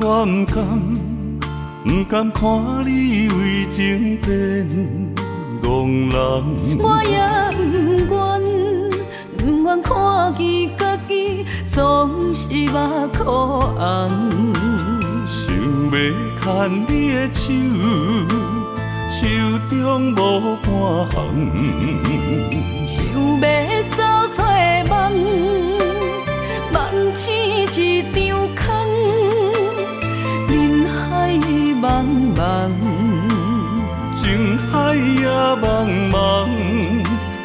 我不甘看你为情变憨人，我也不愿看见家己总是目眶红。想要牵你的手，手中无半项。想要走找梦，梦醒一场空。人海茫茫，情海也茫茫，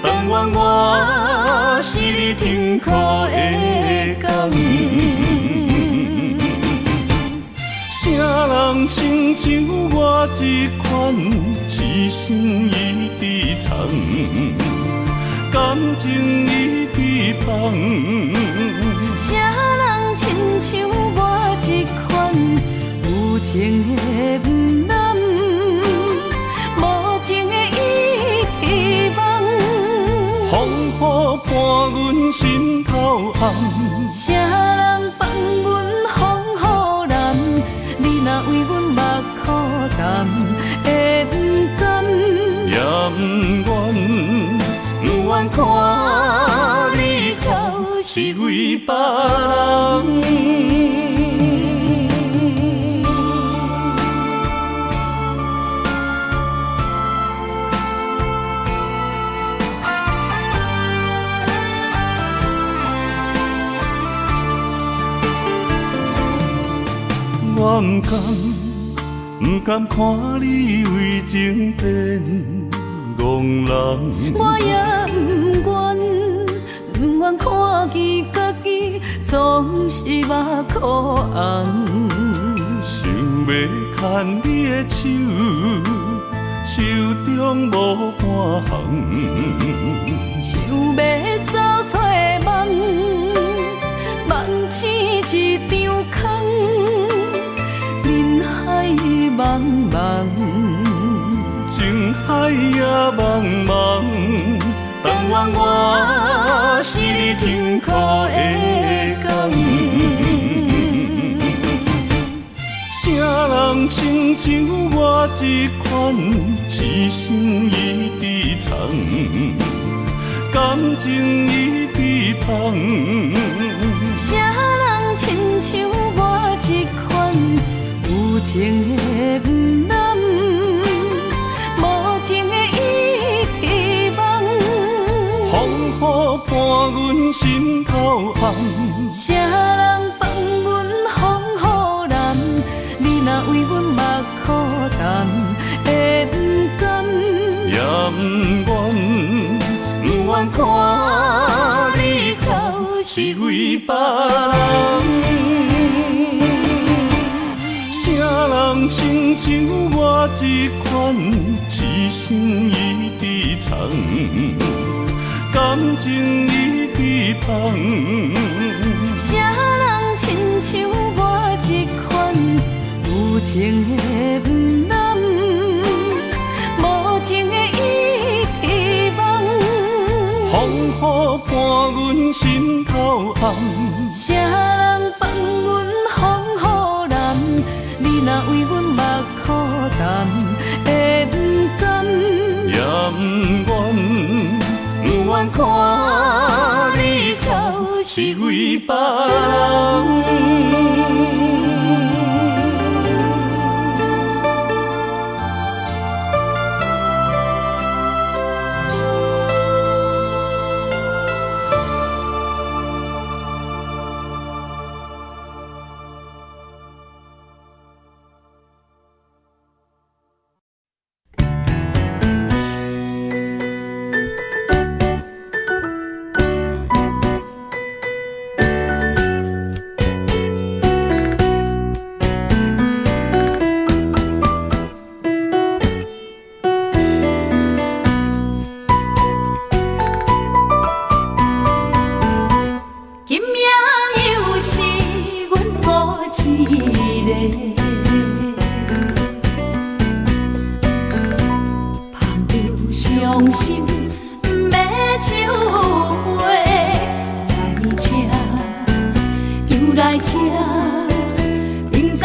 但愿我是你天空的光。啥人亲像我这款痴心已伫藏，感情已伫放。啥人亲像我这款有情的不男，无情的已伫梦。风雨伴阮心头暗，啥人放阮风雨男？你若为阮目苦淡，会不甘？也不愿看你哭是为别人。我不甘看你为情变憨人，我也不愿看见家己总是目眶红。想要牵你的手，手中无半项。想要走找梦，梦醒一场空。人海茫茫，情海也茫茫，但愿我是你天空的光。啥人亲像我这款痴心已伫藏，感情已伫放。啥人亲像我这款有情的不男，无情的已伫梦。风雨伴阮心头暗，啥人放阮风雨男？你若为阮目苦淡，会不甘？也不愿看你哭是为别人。啥人亲像我这款痴心已伫藏，感情已伫放。啥人亲像我这款有情的不男，无情的已伫梦。风雨伴阮心头暗，啥人放阮风雨男？你若为阮目苦淡，会不甘？也不愿看你哭是为别人。伤心不要收回，来这又来这，明知。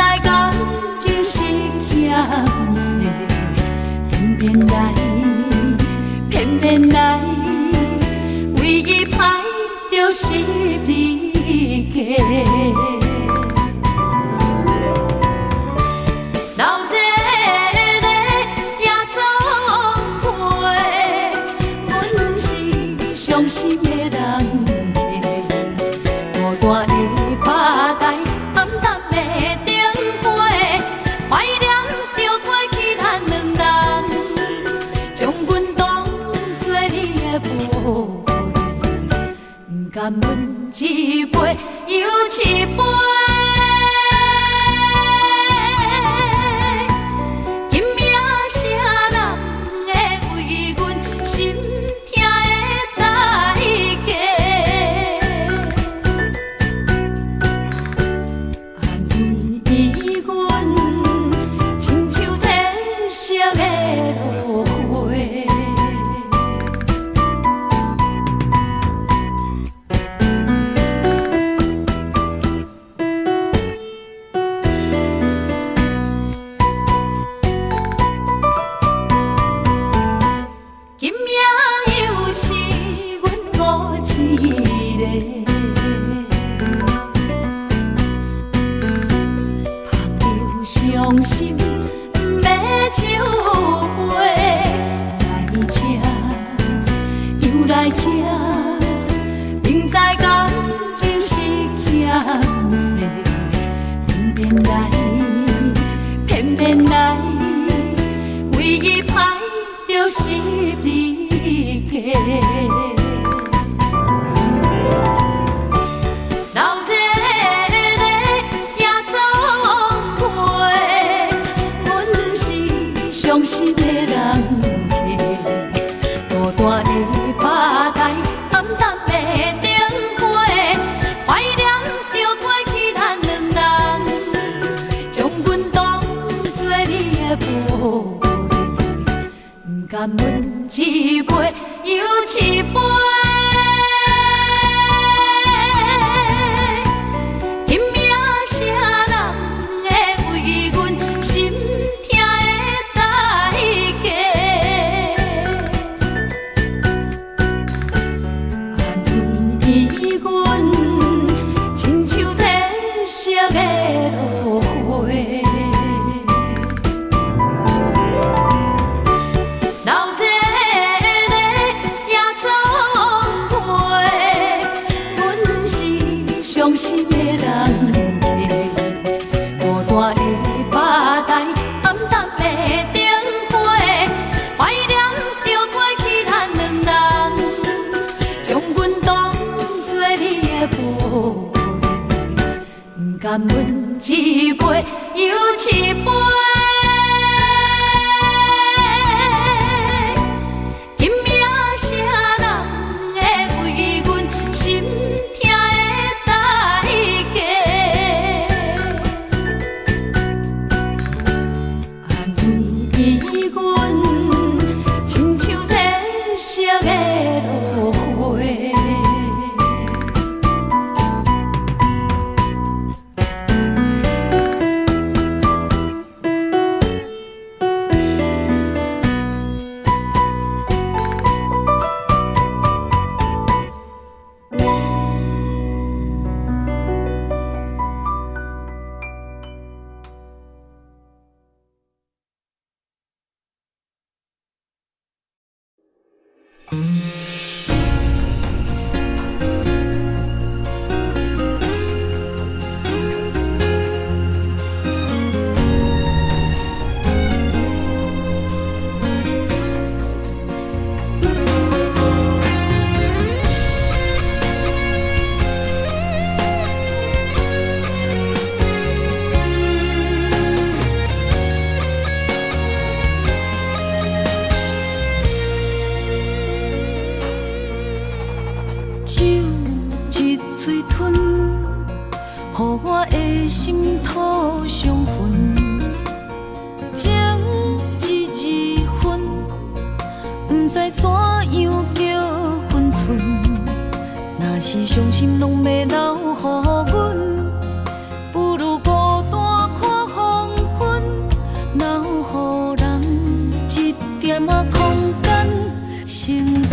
是你家。老这个夜总会，阮是伤心的人。孤单的吧台，暗淡的灯花，怀念着过去咱两人，将阮当作你的宝贝，不甘阮一杯又一杯。今夜啥人会为阮心痛的代价？安慰阮，亲像天色的落花。今夜又是阮孤一个，捧着伤心的酒杯，来吃又来吃，明知感情是欠债，偏偏来，唯一歹就是你家。老这个夜总会，阮是伤心的人家。孤单的吧台，暗淡的灯花，怀念着过去咱两人，将阮当作你的宝贝。不甘阮一杯又一杯，今夜啥人会为阮心痛的代价？安慰阮，亲像天色的落花。老这个夜总会，阮是伤心的人家。孤单的吧台，暗淡的灯花，怀念着过去咱两人，将阮当作你的宝贝，不甘阮一杯又一杯。今夜啥人会为阮心痛的代价？安慰阮，亲像天色的落花。乎我的心土伤痕，情一分，不知怎样叫分寸。若是伤心，拢要留予阮，不如孤单看黄昏，留予人一点仔空间生存。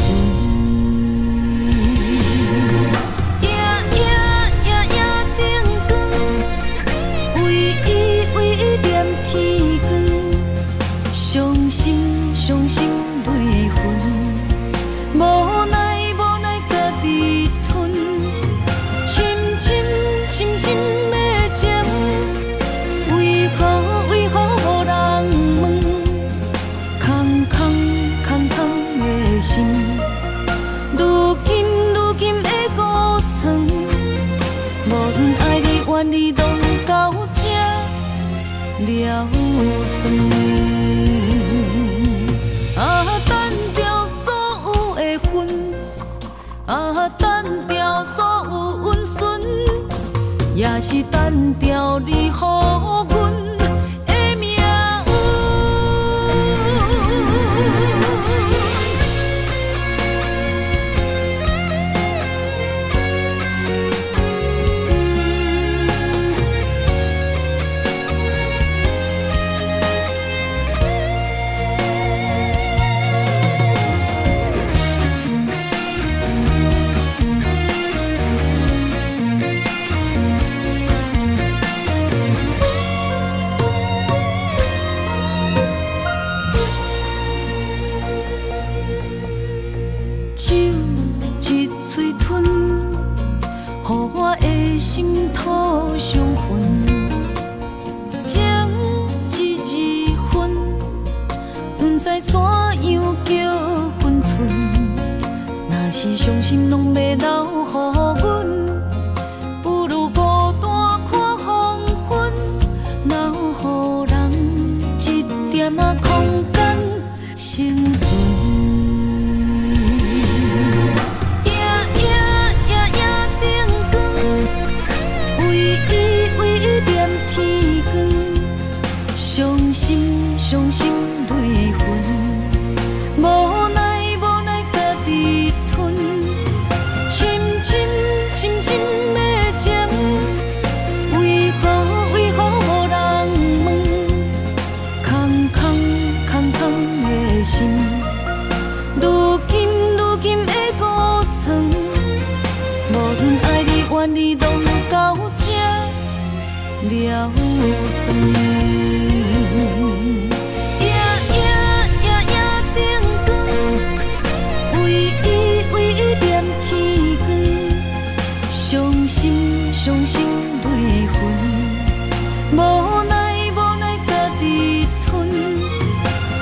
无论爱你怨你，拢到这了断。啊，等着所有的分，啊，等着所有温顺，也是等着你予阮的命运。心土相分，情一二分，不知怎样叫分寸。若是伤心，拢要留予阮，不如孤单看黄昏，留予人一点仔空间生存。伤心泪痕，无奈家己吞，深深的情，为何无人问？空的心，如今的孤床，无论爱你怨你，拢到这了断。伤心泪痕，无奈家己吞，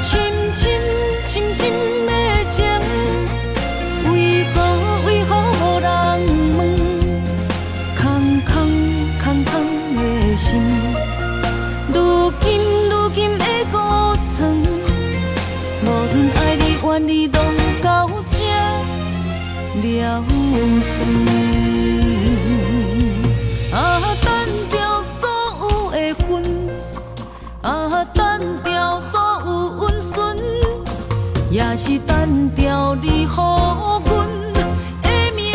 深深的情，为何无人问？空的心，如今的孤床，无论爱你怨你，拢到这了断。啊，等着所有的分，啊，等着所有温顺，也是等着你予阮的命运。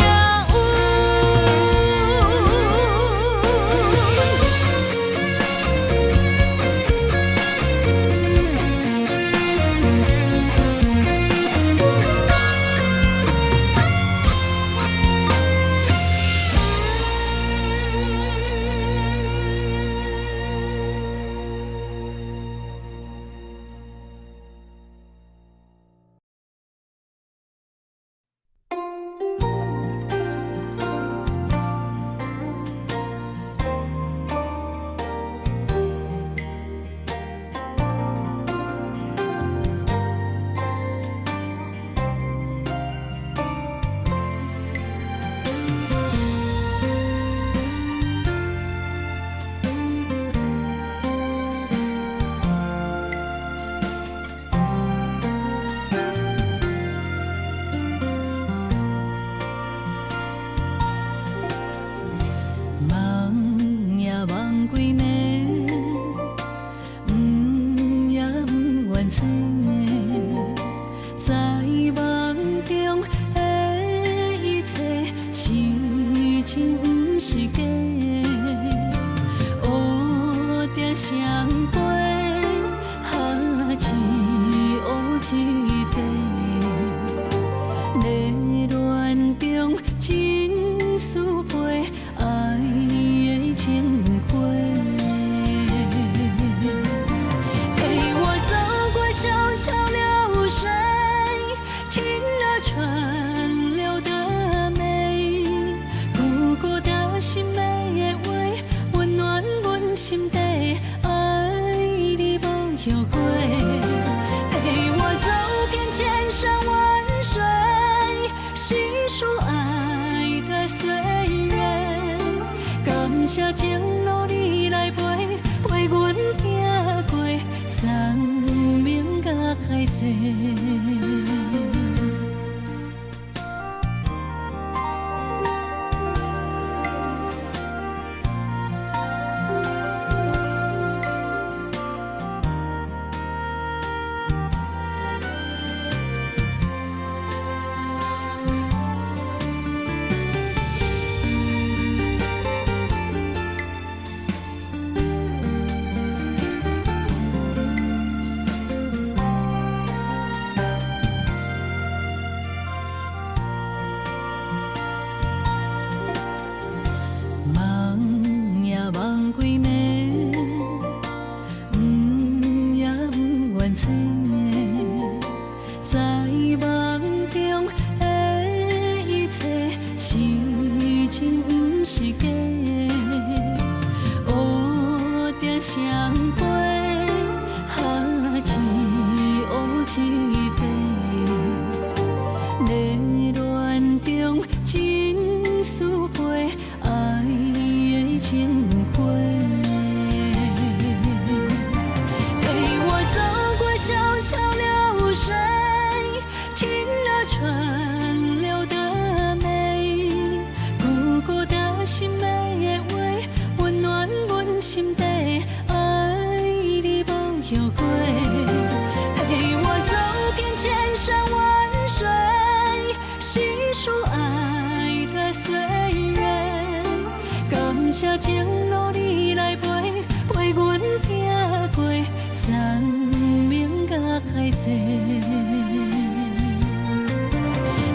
感谢情路你来陪，陪阮行过生命甲海誓。谢情路你来陪，陪阮行过生命甲海誓。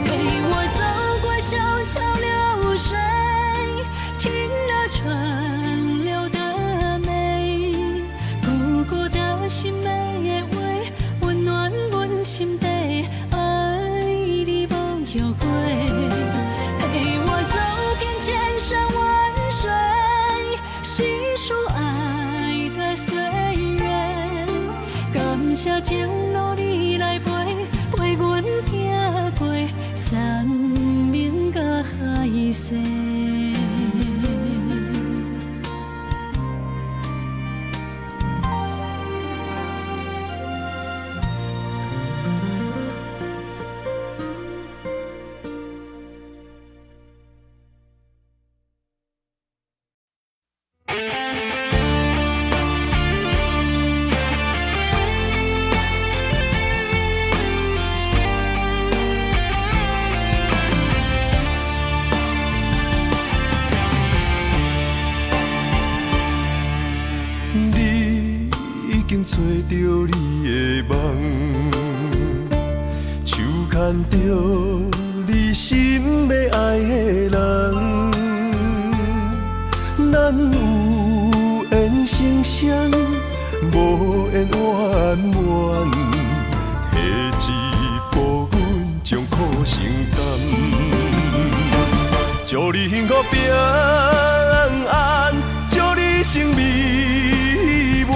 陪我走过小桥流水，听了川流的美，孤孤的心美的话，温暖阮心底，爱你无后悔。陪我走遍千山万水。细数爱的岁月，感谢情路你来陪，陪阮行过生命甲海誓。找着你的梦，手牵着你心要爱的人，咱有缘成双，无缘圆满，提一步阮将苦承担，祝你幸福平安，祝你生美满。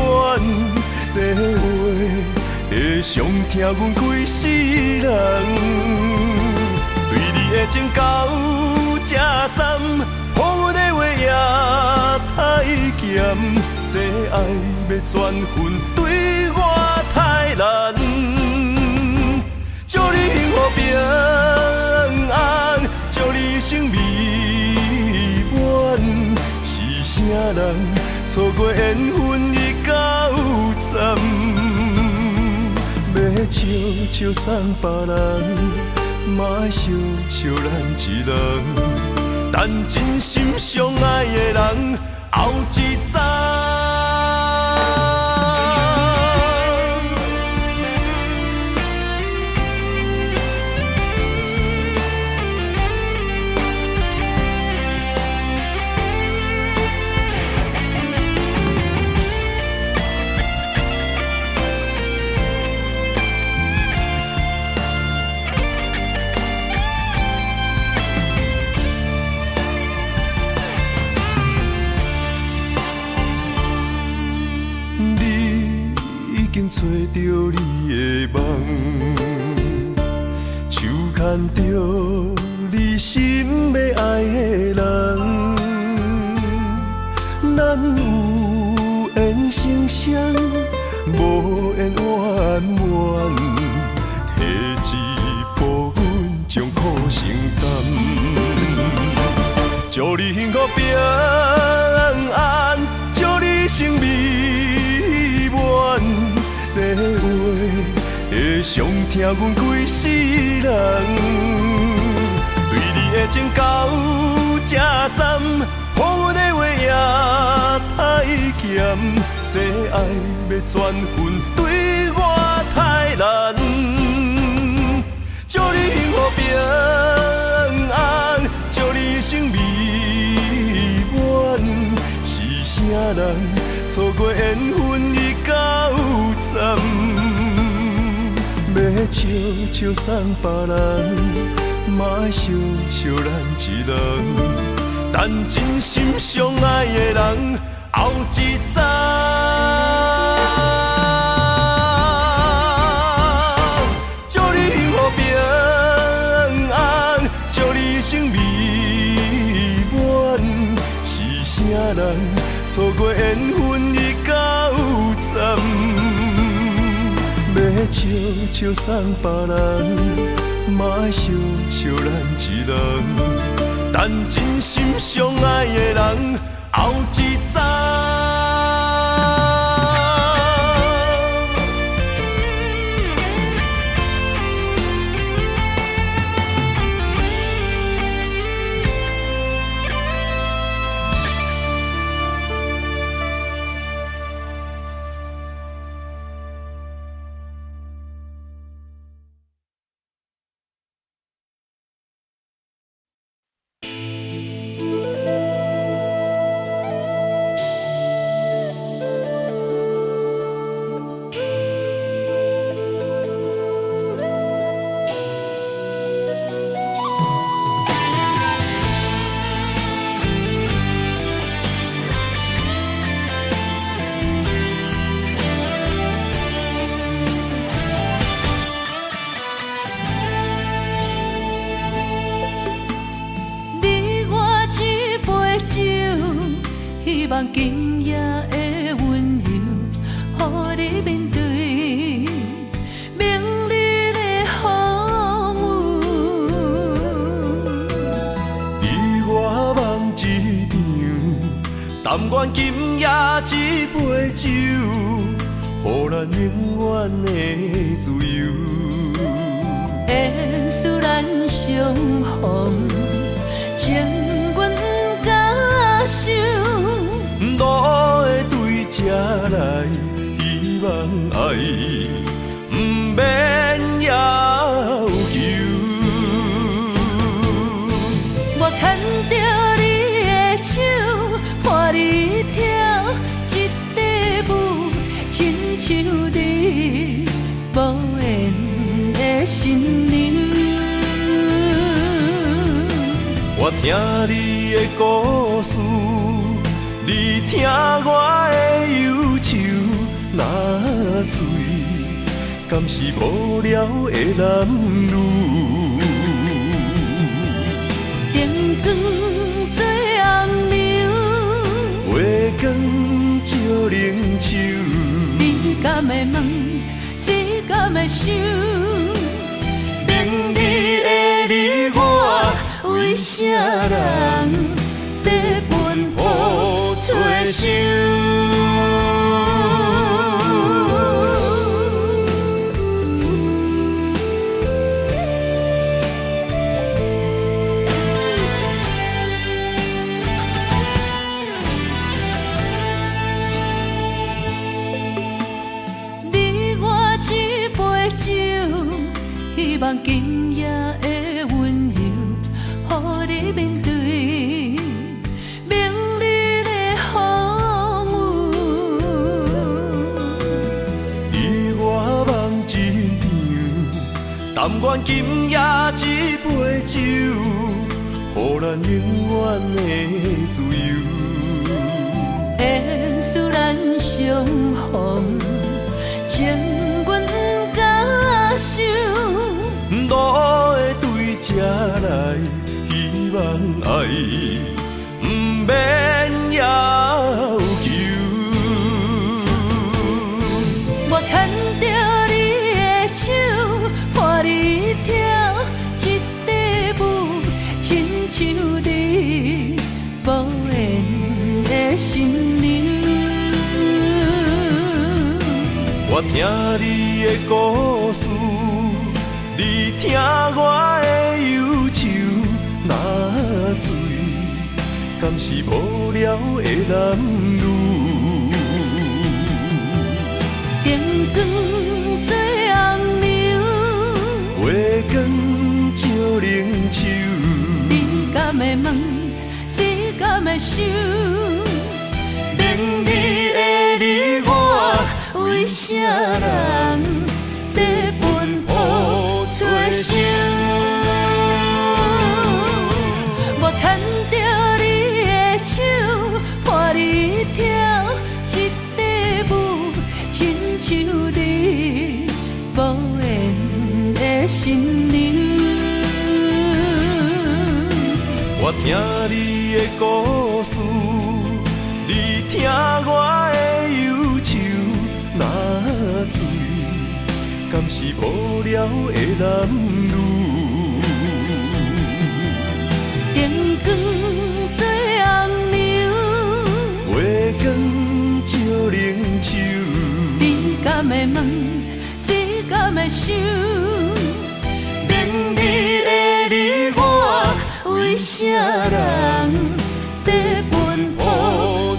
这话会伤疼阮规世人，对你的情到这站，予阮的话也太咸，这爱要转分对我太难。祝你幸福平安，祝你生美满，是啥人错过缘分已到站，要笑笑送别人，嘛爱惜惜咱一人，等真心相爱的人后一站。找着你的梦，手牵着你心要爱的人，咱有缘成双，无缘怨怨，提一步阮将苦承担。祝你幸福平安，祝你生美满，这话会伤疼阮规世人。对你的情到这站，好阮的话也太咸，这爱要转分对我太难。祝你幸福平安，祝你生美满，是啥人错过缘分已到站？要笑笑送别人，嘛爱想想咱一人。但真心相爱的人，后一早。祝你幸福平安，祝你生美满，是啥人错过缘分已到站？要笑笑送别人，嘛爱想想咱一人。但真心相爱的人，后一早。希望今夜的温柔，予你面对明日的风雨。你我梦一场，但愿今夜一杯酒，予咱永远的自由。缘使咱相逢，情愿甲受。路会对这来，希望爱不免要求。我牵着你的手，伴你跳一支舞，亲像你无缘的新娘。我听你的故事。你听我的忧愁，若醉，敢是无聊的男女？灯光做红娘，月光照冷手。你敢会问？你敢会想？明日的你我，为啥人在奔波？做想，你我一杯酒，希望今夜的温柔，予你面对。但愿今夜一杯酒，予咱永远的自由。缘使咱相逢，情愿甲受。路会对这来，希望爱不免要的心流。我听你的故事，你听我的忧愁。若醉，敢是无聊的男女？灯光做红娘，月光照冷手。你敢会问？你敢会想？明你的你我，为啥人在奔波做相？我牵着你的手，伴你跳一支舞，亲像你无言的心流。我听你的故事，你听我的忧愁。若醉，敢是无聊的男女？灯光做红娘，月光照冷手。你敢会问？你敢会想？明你的你我，为啥人在奔波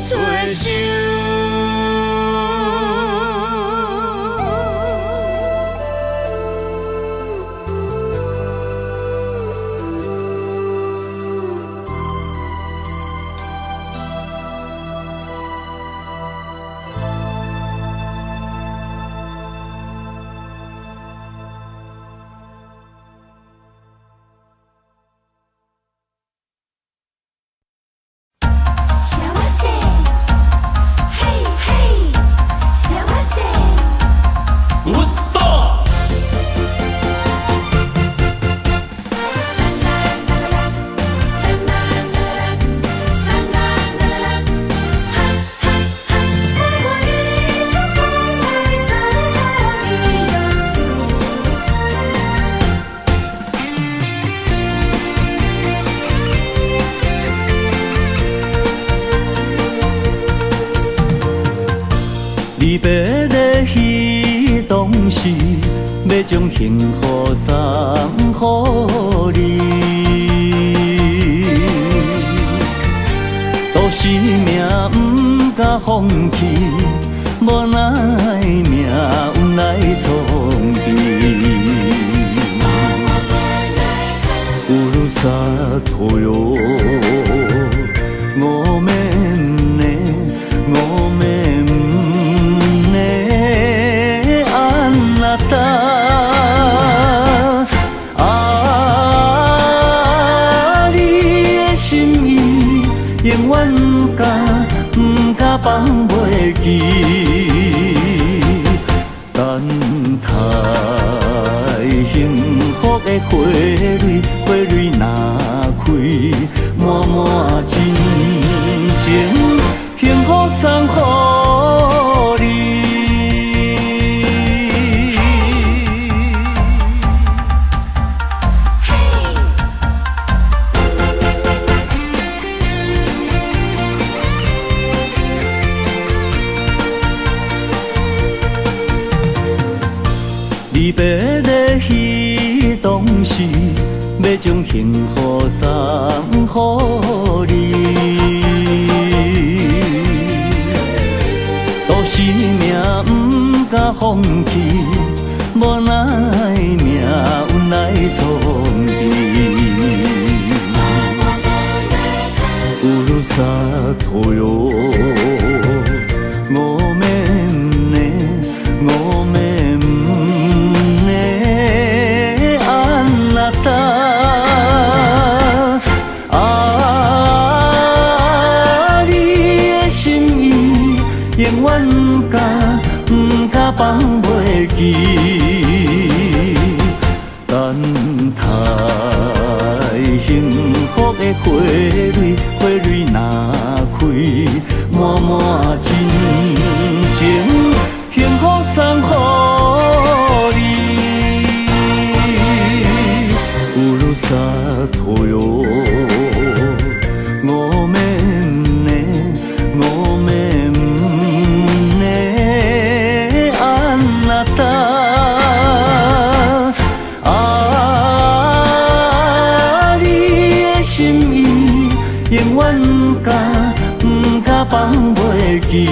做相？离别的彼当时，要将幸福送予你。都是命不敢放弃，无奈命运来创治。乌鲁萨托哟，我们呢，我们。永远不敢放袂记，等待幸福的花蕊，花蕊若开，满满真情，幸福送予你。离别的彼当时，要将幸福送予你。都是命不敢放弃，无奈命运来创治。乌鲁萨托哟，我们呢，我们。永远不敢放袂记，等待幸福的花蕊，花蕊若开，满满真情，幸福送予你。乌鲁萨托哟，我们呢，我。记，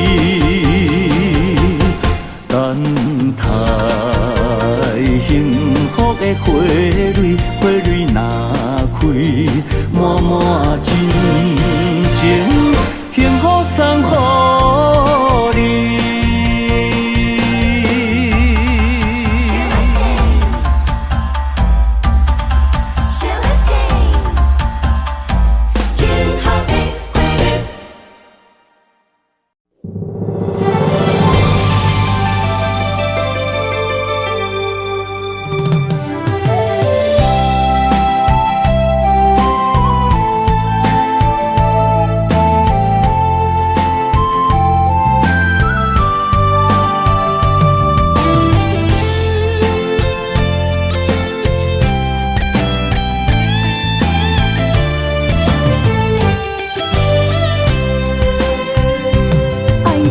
等待幸福的花蕊，花蕊若开，满满真情，幸福送予你。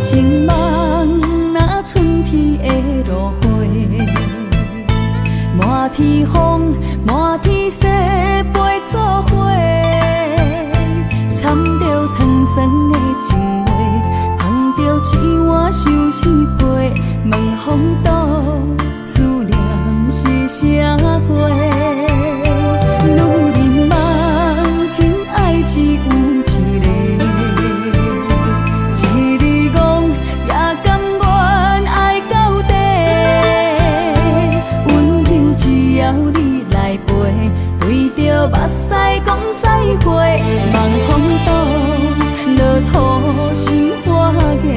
情梦若春天的落花，满天风，满天雪，陪作伙，掺着糖酸的情话，捧着一碗相思杯，问风度思念是啥货？女人梦，真爱只有一个。对着目屎讲再会，望风度落土心花芽。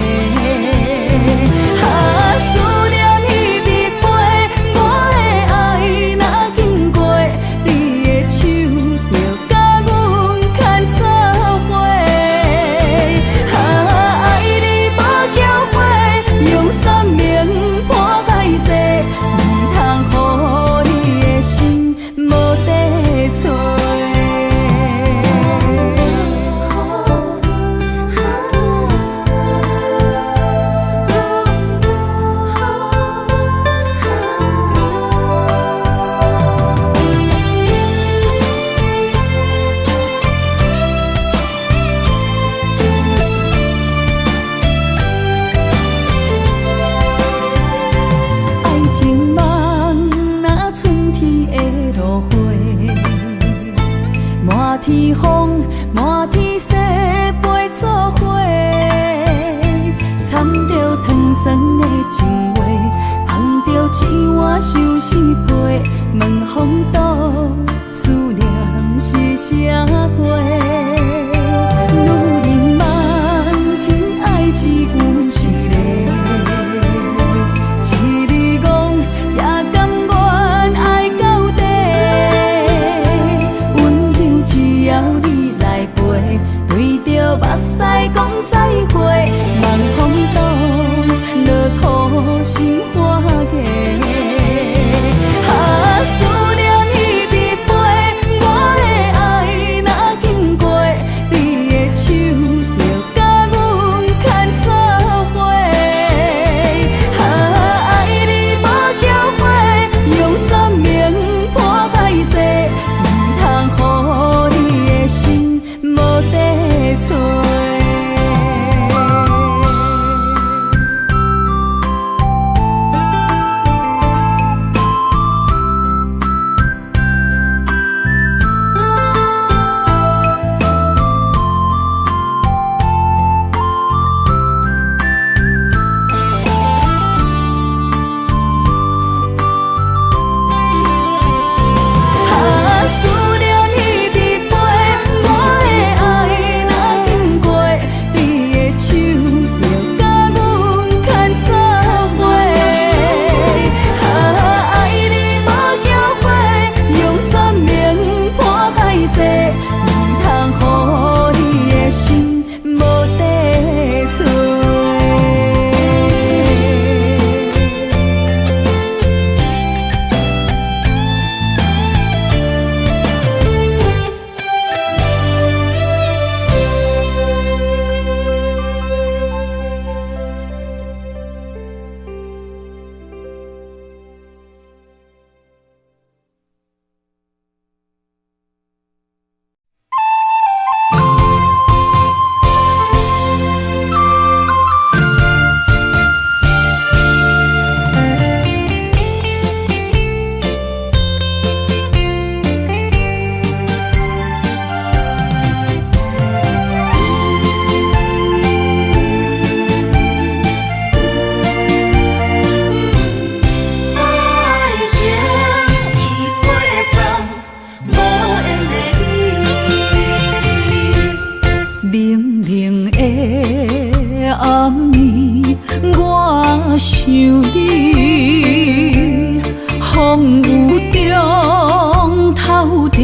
想你，风雨中透着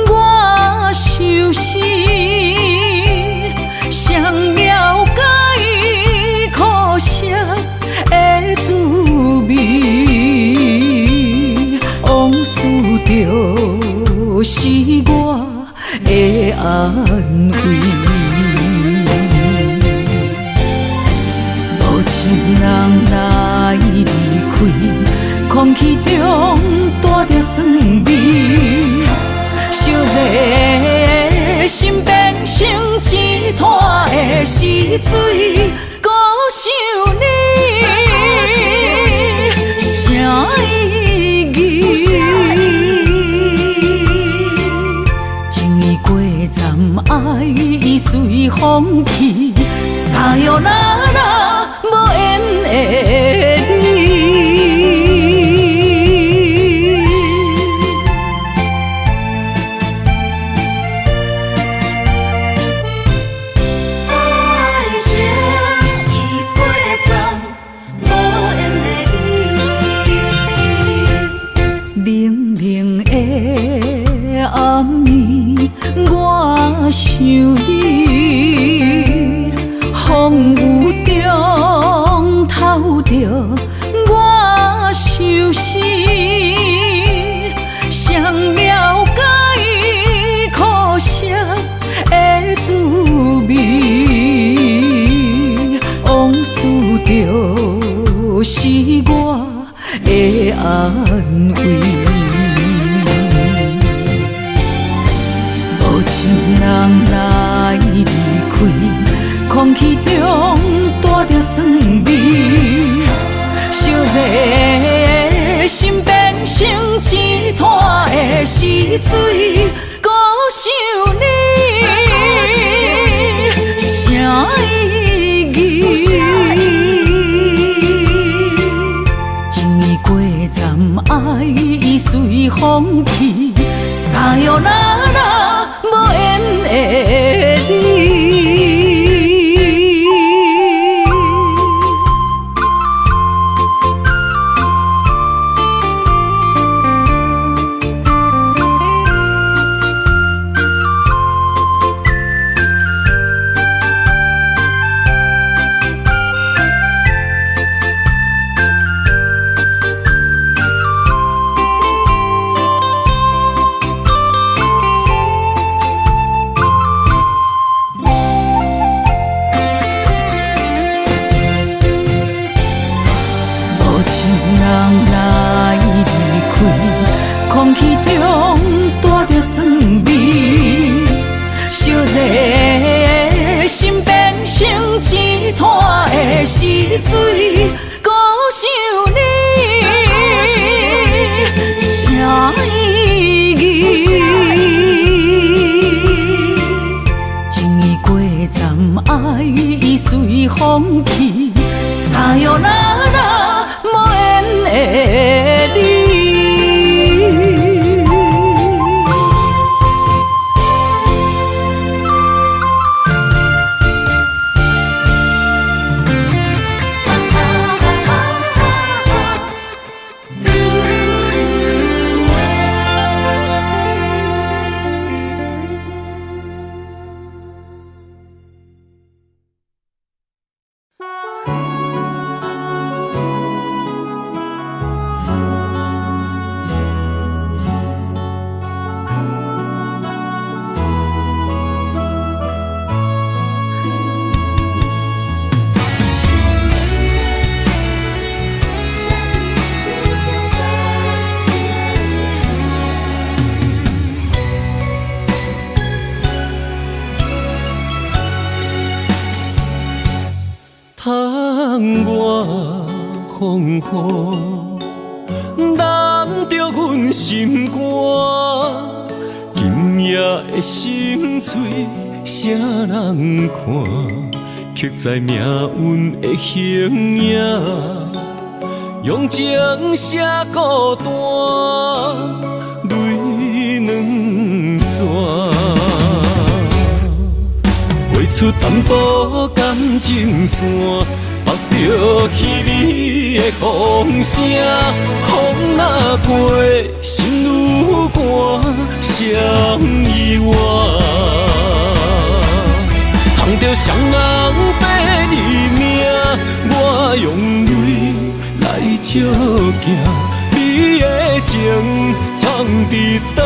我相思，谁了解苦涩的滋味？往事就是我的安慰。无情人来离开，空气中带着酸味，烧热的心变成一滩的死水。孤想你，啥意义？情意过站，爱已随风去，撒哟那拉。无缘的你，爱情已过站，无缘的你。冷冷的暗暝，我想你，风雨中透着我相思，谁了解苦涩的滋味？往事就是我的安慰。无情人来离开，空气中带着酸味，烧热的心变成一滩的死水。孤想你，啥意义？情意过站，爱已随风去，撒哟那拉，无缘的你。空气中带着酸味，烧热的心变成一滩的死水。孤想你，啥意义？情意过站，爱已随风去，撒哟那拉，无缘的你。窗外风雨，难着阮心肝。今夜的心碎，谁人看？刻在命运的形影，用情写孤单，泪两逝。出淡薄感情线，目着彼你的风声，风若过，心愈寒，谁依我？通着双人白字名，我用泪来照镜。你的情藏伫倒，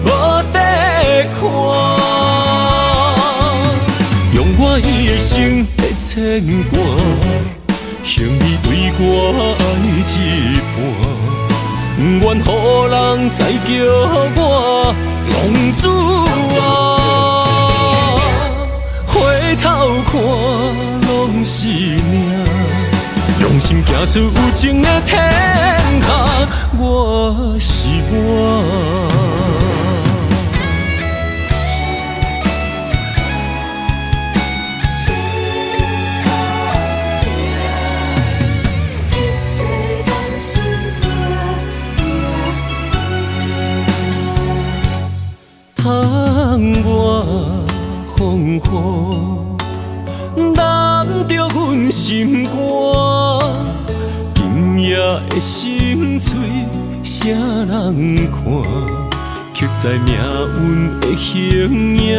无地看。用我一生的牵挂，向你对我爱一半，不愿予人再叫我浪子啊！回头看，拢是命。用心行出有情的天下，我是我。窗外风雨，淋着阮心肝。今夜的心碎，谁人看？刻在命运的形影，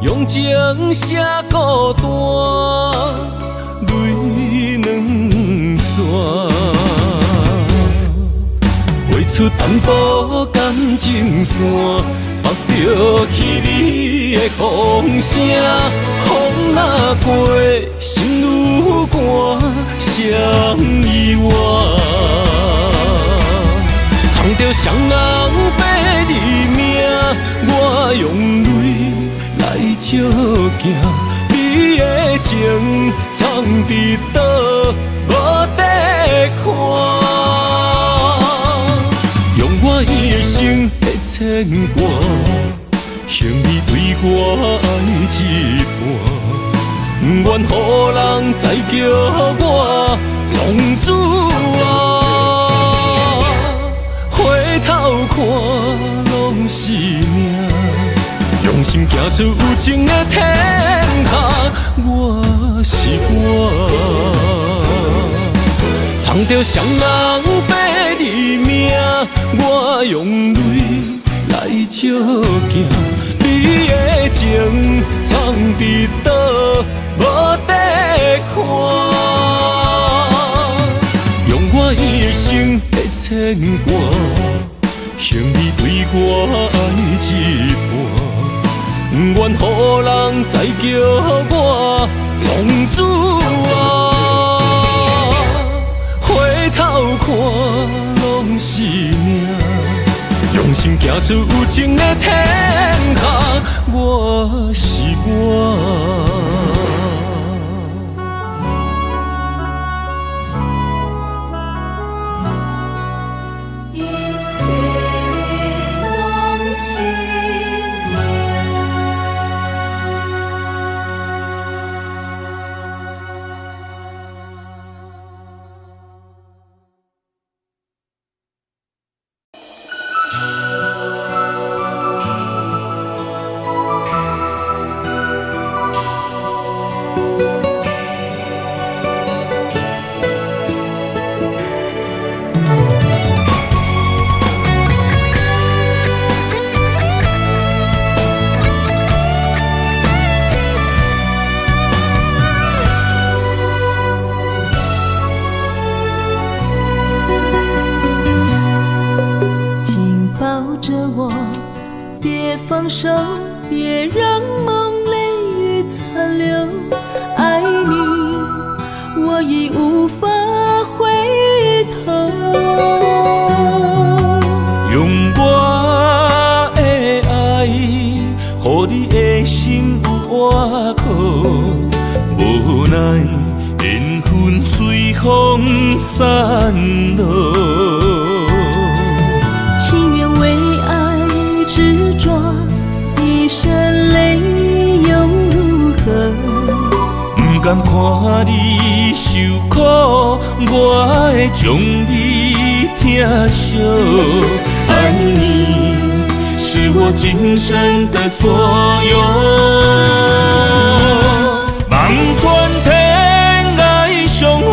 用情写孤单，泪两逝。画出淡薄感情线，目着彼你的风声，风若过，心愈寒，谁依我？通着双人白字名，我用泪来照镜，你的情藏伫倒，无地看。用我一生的牵挂，向你对我爱一半，不愿予人再叫我浪子啊！回头看，拢是命。用心行出有情的天下，我是我。通着双人白字名，我用泪来照镜，你的情藏伫倒，无地看。用我一生的牵挂，向你对我爱一半，不愿予人再叫我浪子啊！回头看，拢是命。用心行出有情的天下，我是我。放手，别让梦泪雨残留。爱你，我已无法回头。用我的爱，予你的心有外口。无奈缘分随风散落。情愿为爱执着。一身泪又如何？不甘看你受苦，我会将你疼惜。爱你，是我今生的所有。望穿天涯相逢，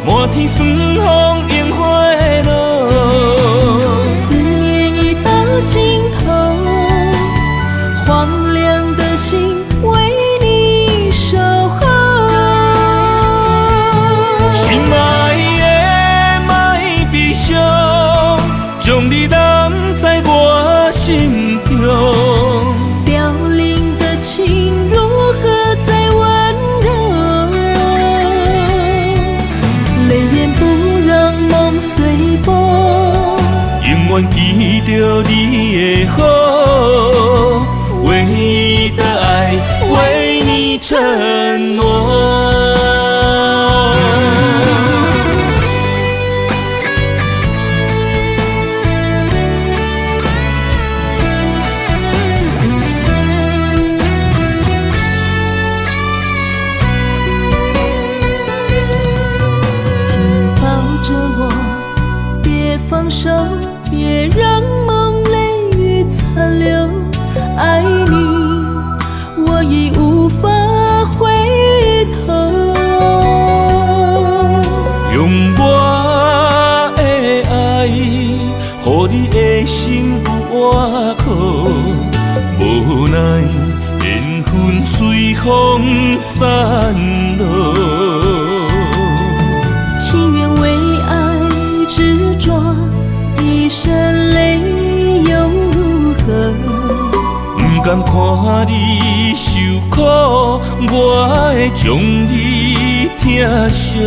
满天霜风映花落。思念已到尽头，荒凉的心为你守候。心爱的莫悲伤，将你揽在我心中。凋零的情如何再温柔？泪眼不让梦随风，永远记着你的好，唯一的爱为你承诺。紧抱着我，别放手，别让梦泪雨残留。爱你，我已无法回头。用我的爱，予你的心有外口，无奈缘分随风散落。情愿为爱执着，一身泪又如何？不甘看你受苦，我会将你疼惜。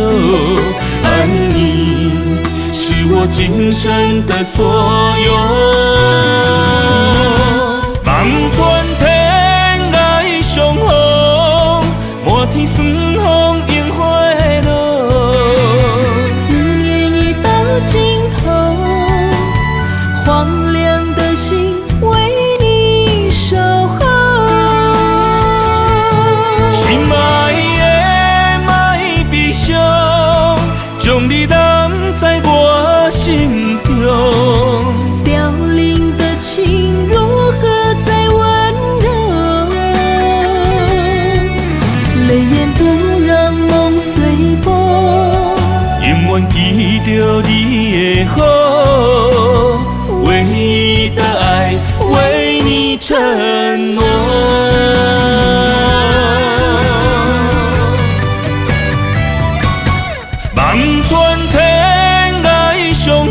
爱你是我今生的所有。望穿天涯相逢，满天霜风映花落。思念已到尽头，荒凉的心为你守候。心爱的莫悲伤，将你揽在我心中。凋零的情如何再温柔？泪眼不让梦随风，永远记着你的好，唯一的爱为你承诺。望穿天涯相逢，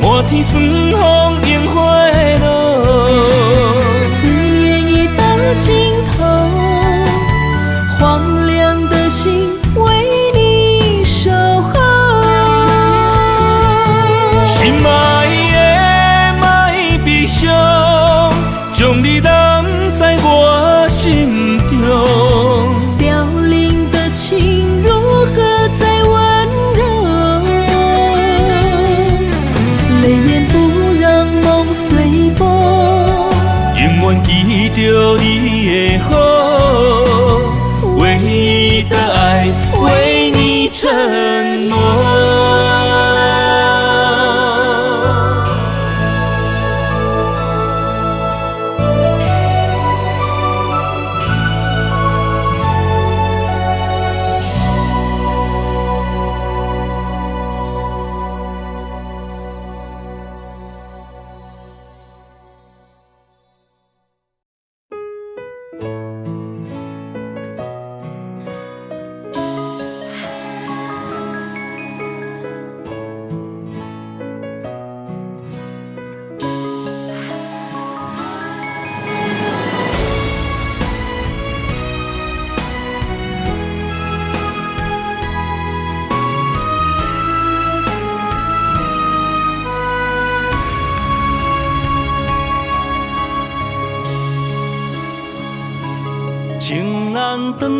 满天霜风映花落。思念已到尽头，荒凉的心为你守候。心爱的莫悲伤，将你揽在我心中。凋零的情如何再温柔？泪眼不让梦随风，永远记着你的好，唯一的爱为你承诺。情难断，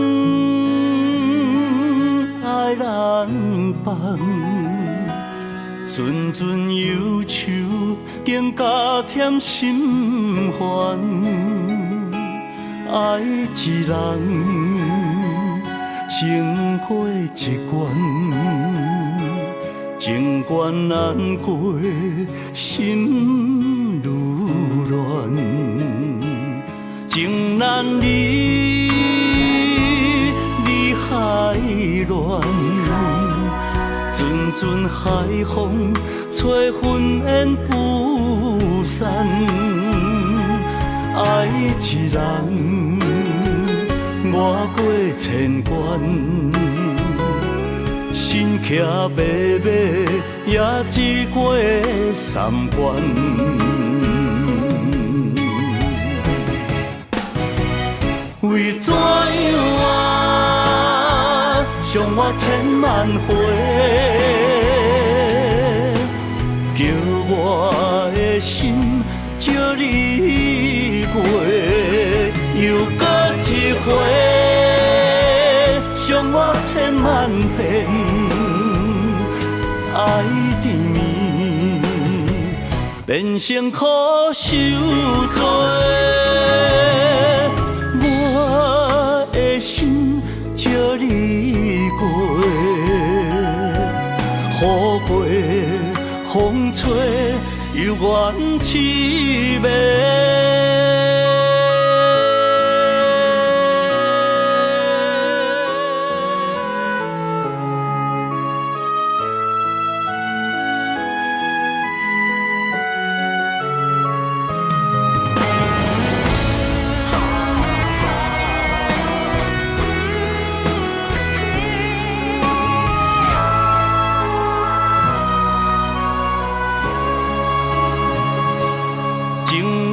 爱难放，阵阵忧愁更加添心烦。爱一人，情过一关，情关难过心乱，情难离，离海乱，阵阵海风吹云烟不散，爱一人越过千关，心骑马马也只过三关。为怎样啊，伤我千万回，叫我的心借你过，又搁一回，伤我千万遍，爱缠绵，变成苦受罪。我的心借你过，雨过风吹，犹原凄美。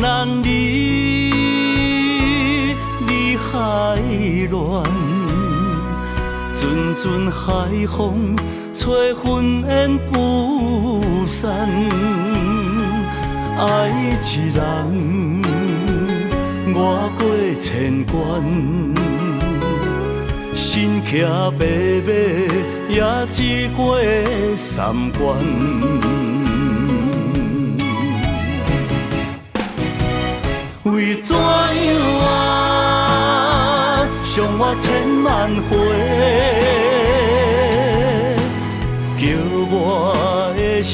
难离，离海乱，阵阵海风吹云烟不散，爱一人越过千关，心骑马马也只过三关。为怎样啊，伤我千万回，叫我的心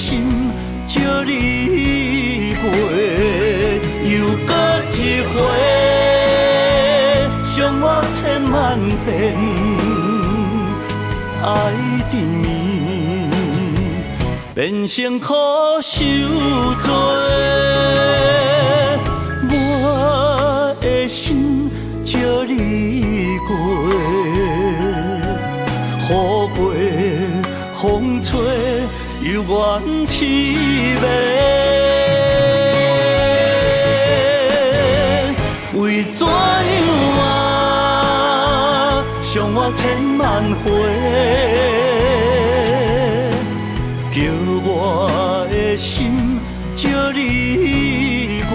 借你过，又搁一回，伤我千万遍，爱缠绵，变成苦受罪。我的心借你过，雨过风吹，犹原凄美。为怎样啊，伤我千万回，叫我的心借你过。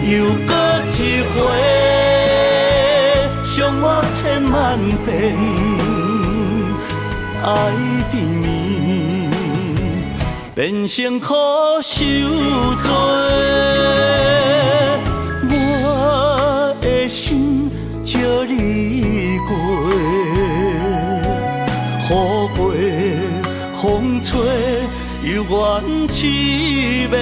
又搁一回，伤我千万遍，爱缠绵，变成苦受罪。我的心借你过，雨过风吹，犹原凄美。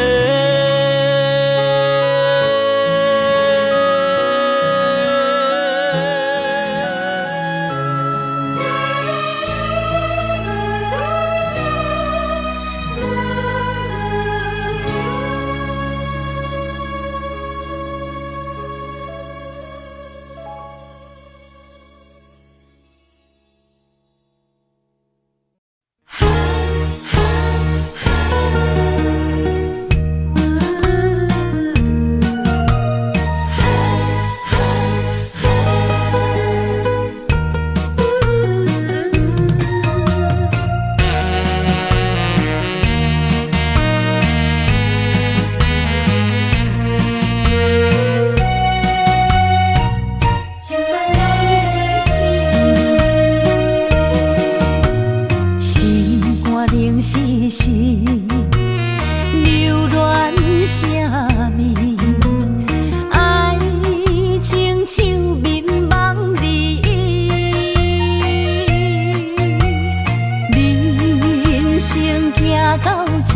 到这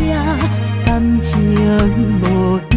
感情无依。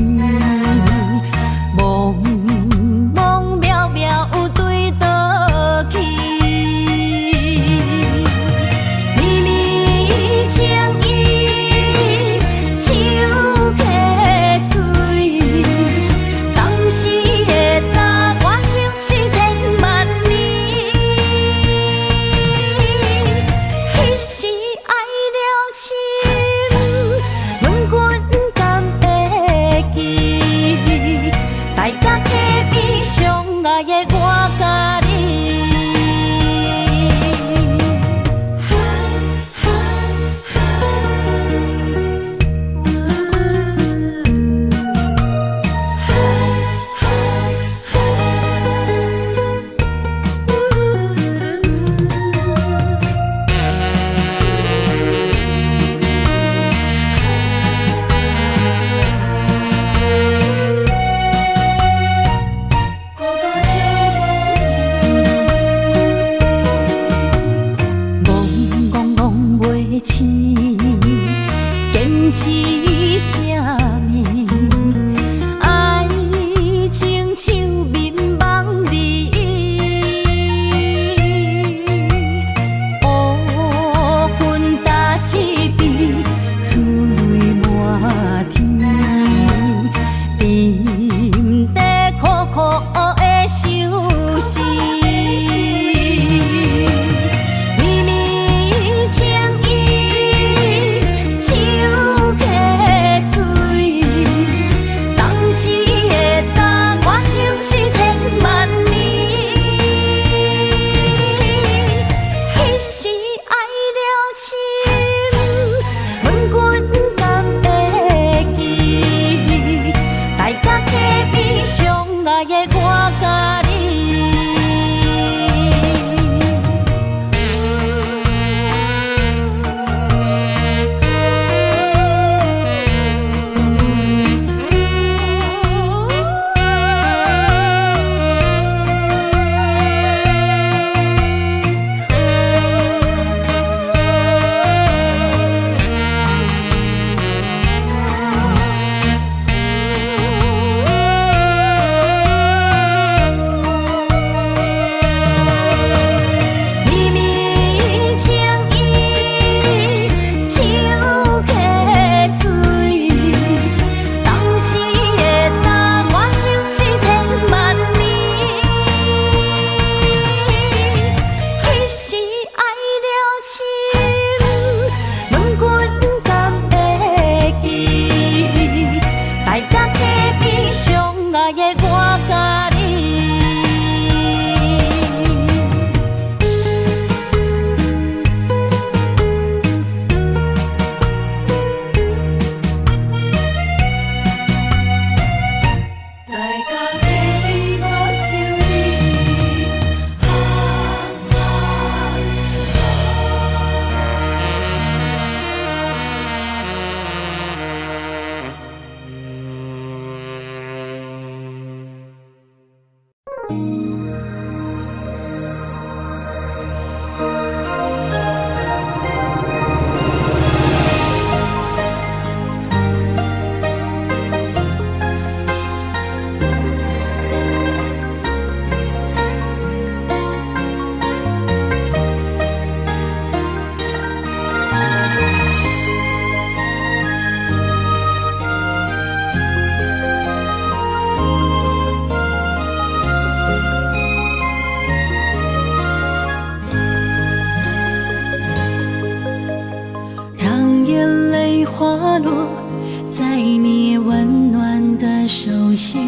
手心，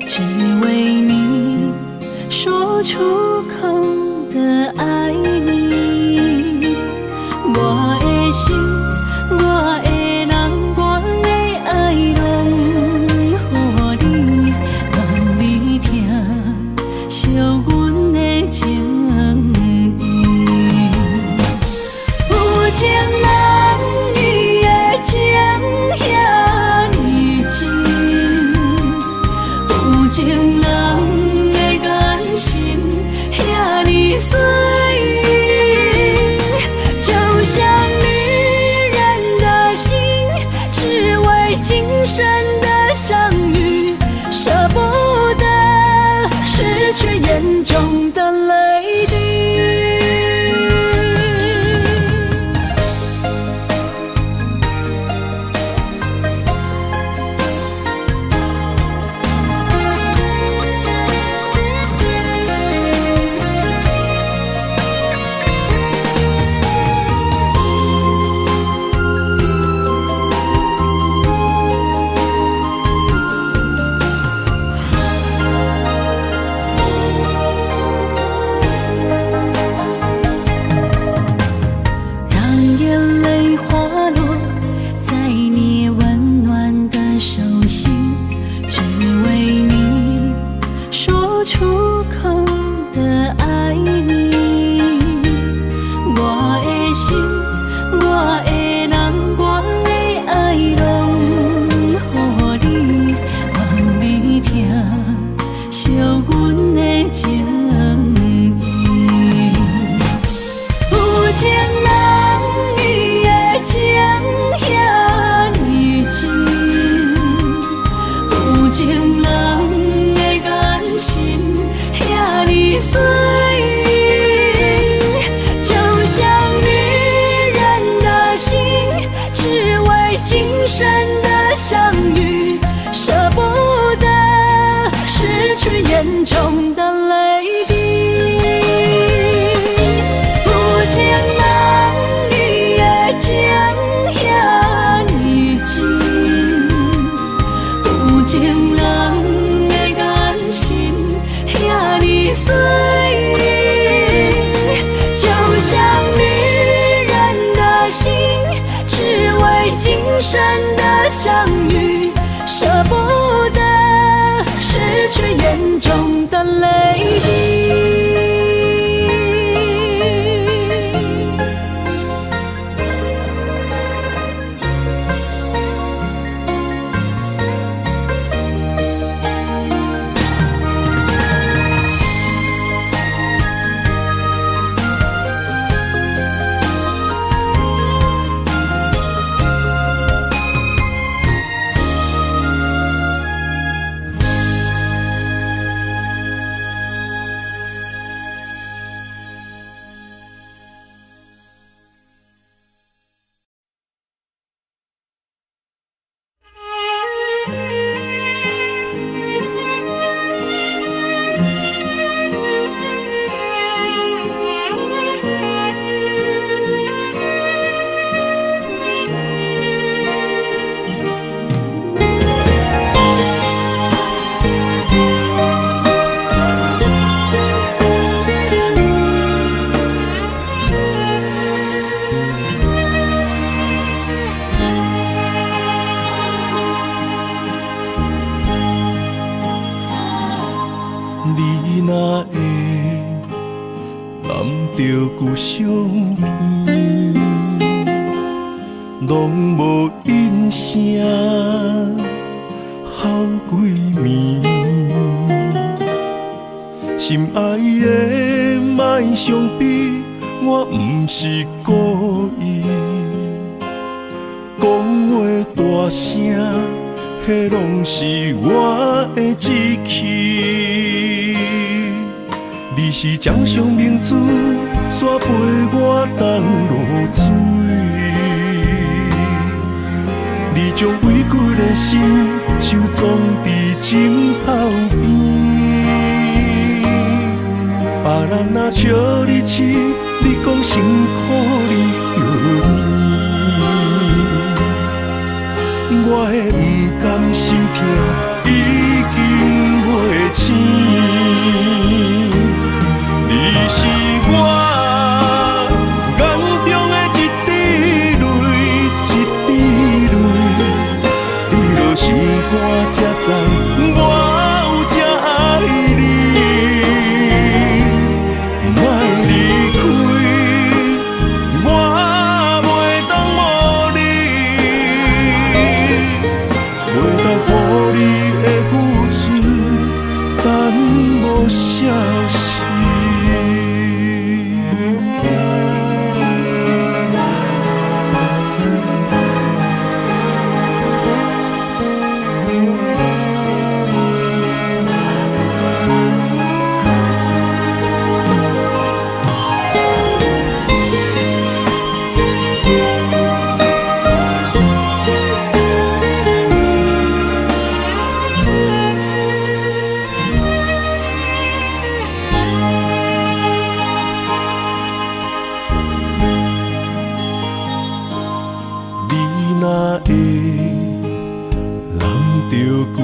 只为你说出口的爱你。我的心，我的人，我的爱拢予你，望你听惜阮的情意。有情人伊的情遐尼真，有情人的眼神遐尼水。今生的相遇，舍不得失去眼中的泪滴。今生的相遇，舍不得失去眼中的泪滴。有情人伊的情遐尼真，有情人的眼神遐尼水，就像女人的心，只为今生的相遇，舍不得失去眼中的泪滴。你若会揽着旧相片，拢无印象，好几暝。心爱的，莫伤悲，我不是故意。讲话大声，迄拢是我的志气。你是掌上明珠，煞陪我东落水。你将委屈的心收藏伫枕头边。别人若笑你痴，你讲辛苦你何年？我的不甘心痛。已经袂醒。你是我眼中的一滴泪，一滴泪。你落心肝才知，我有这爱你。莫离开，我袂当无你，袂当予你的付出等无消息。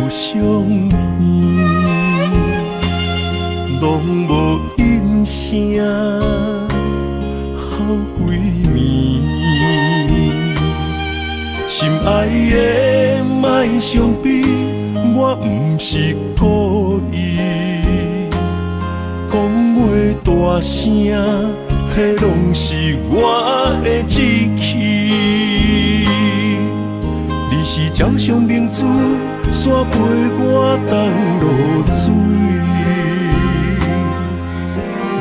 相依，拢无应声，好几暝。心爱的，莫伤悲，我不是故意。讲话大声，迄拢是我的志气。你是掌上明珠。山陪我等落水，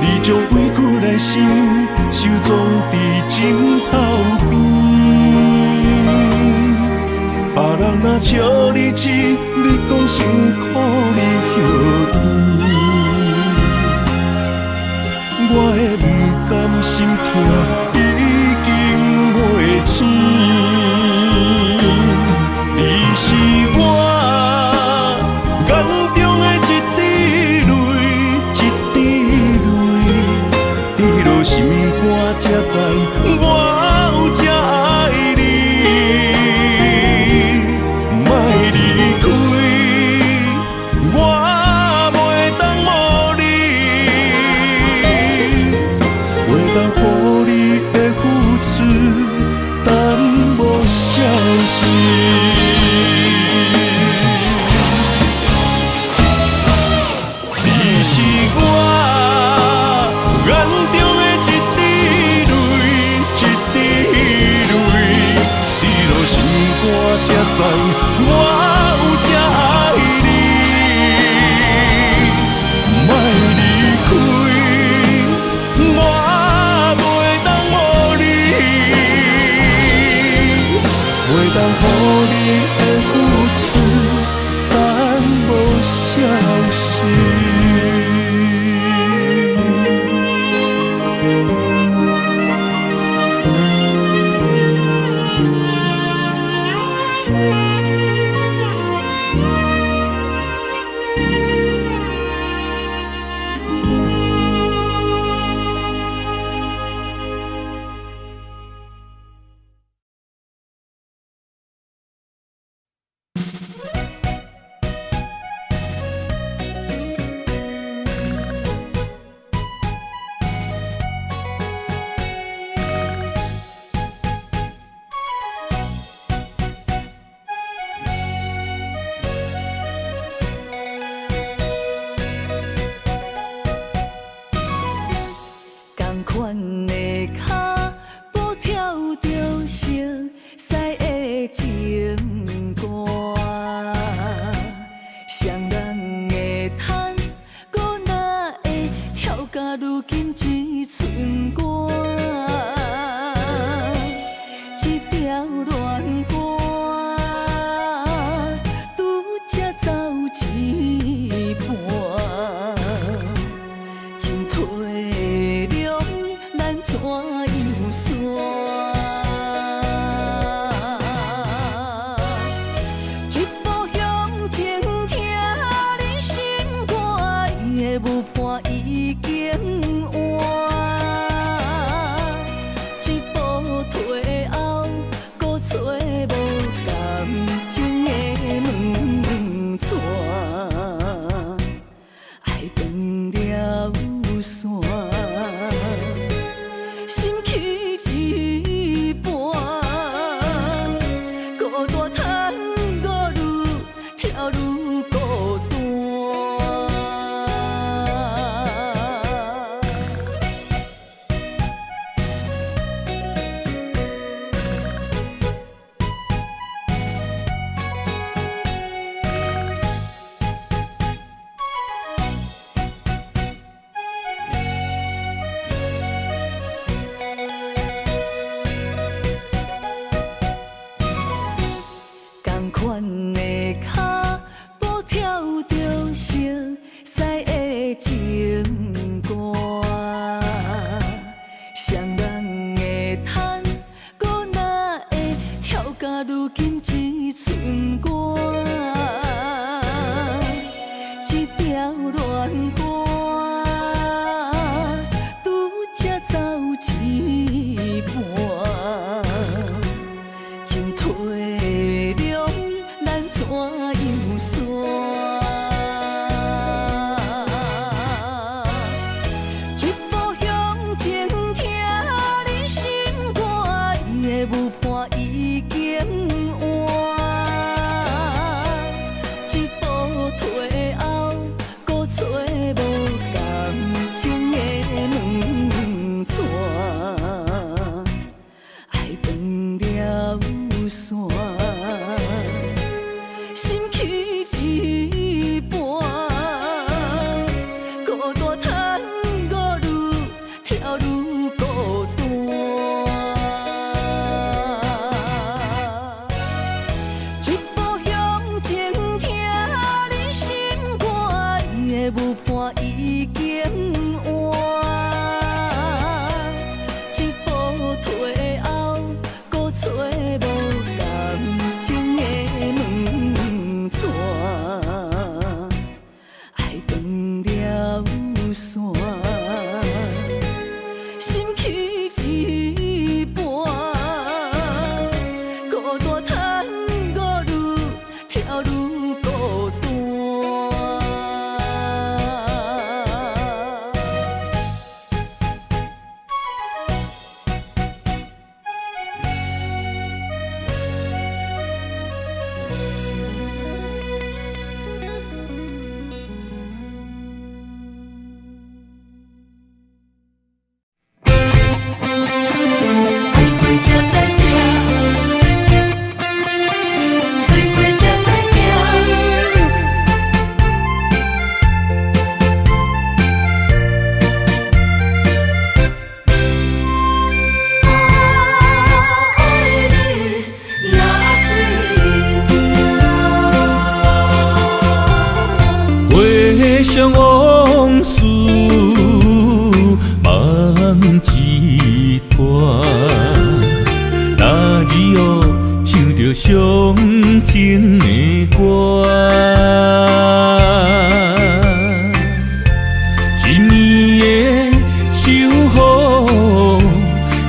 你将委屈的心收藏伫枕头边。别人若笑你痴，你讲辛苦你许甜。我的不甘心痛已经袂醒，你是我。才知我有这爱你，莫离开，我袂当无你，袂当予你的付出等无消息。你是我眼中的我才知我有这爱你，莫离开，我袂当无你，袂当予你的付出等无消息。退了咱怎样？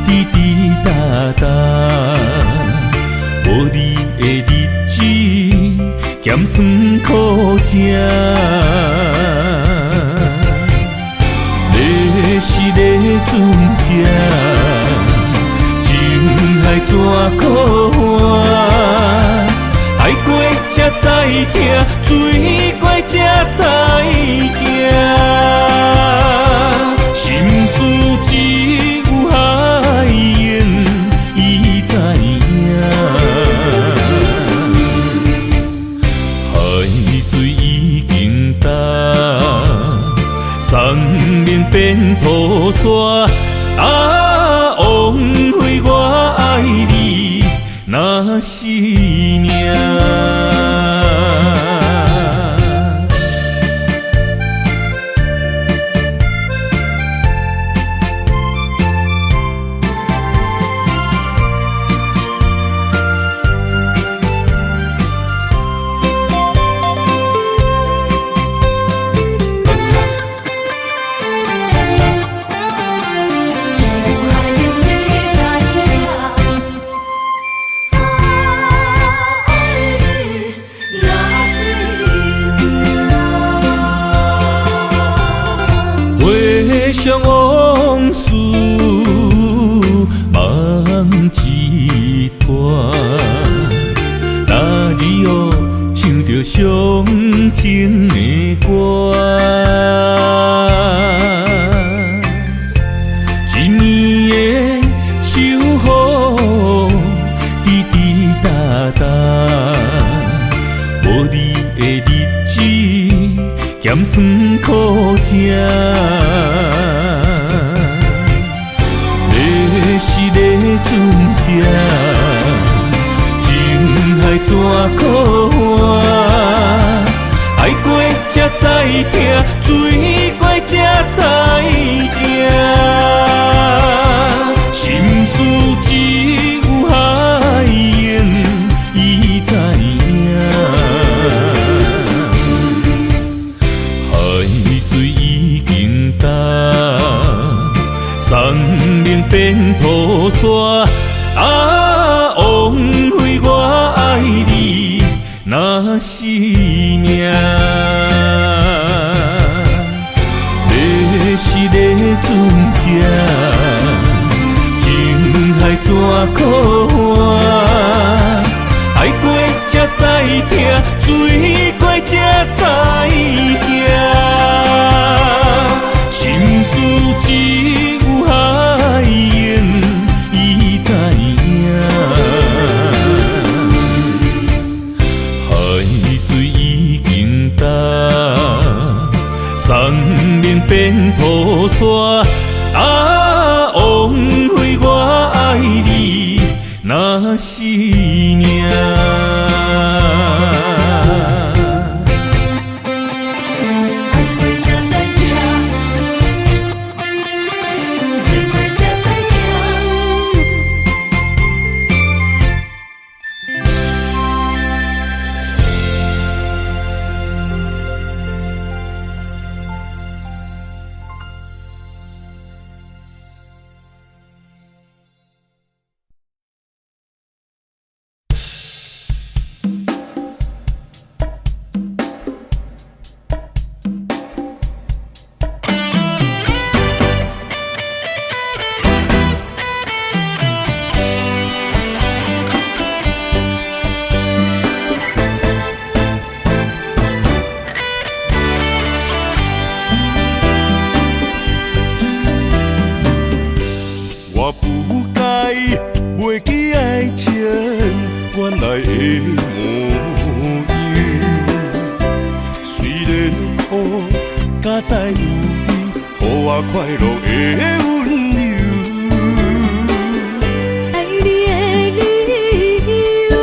滴滴答答，无你的日子咸酸苦吃。要是咧船只，情海怎可换？海过才知疼，水过才知行。心事只有海燕伊知影，海水已经干，送命变土沙。啊，枉费我爱你那是命。想往事梦一段，那日后唱着伤情的歌，一年的秋雨滴滴答答，无你的日子咸酸苦吃。要是咧船只，情海怎可换？海过才知疼，水过才知行。心事只有海燕伊知影，海水已经干。送命变土沙，啊，枉费我爱你那是命。要是咧船只，情海怎可换？海过才知疼，水过才知行。心事只有海燕伊知影，海水已经干，送命变土沙。啊，枉费我爱你那是命。我不该袂记爱情原来的模样，虽然苦，加在有你，予我快乐的温柔。爱你的理由，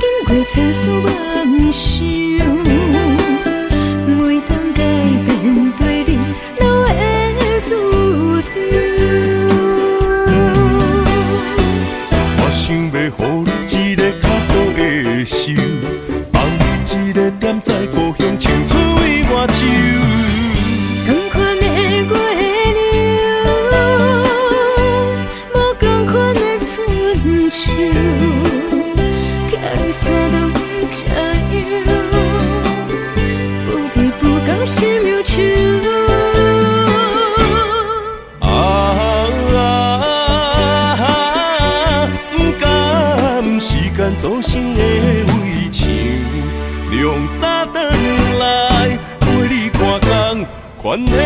经过千丝万绪，每当改变对你都会注定。想要予你一个较好的手，放你一个点在故乡，唱出伊外州。同款的月亮。款的月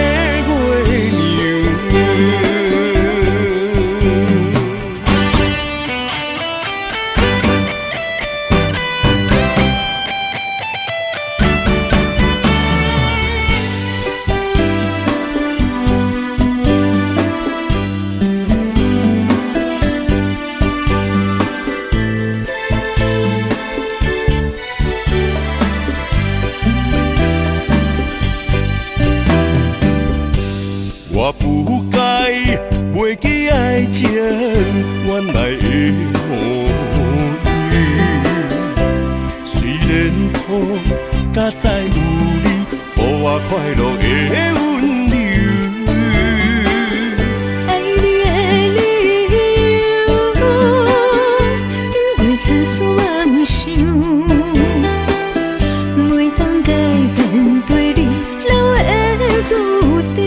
娘。我不该袂记爱情原来的模样，虽然苦甲再有你，予我快乐的温柔。爱你的理由，因为千丝万绪，袂当改变对你留的注定。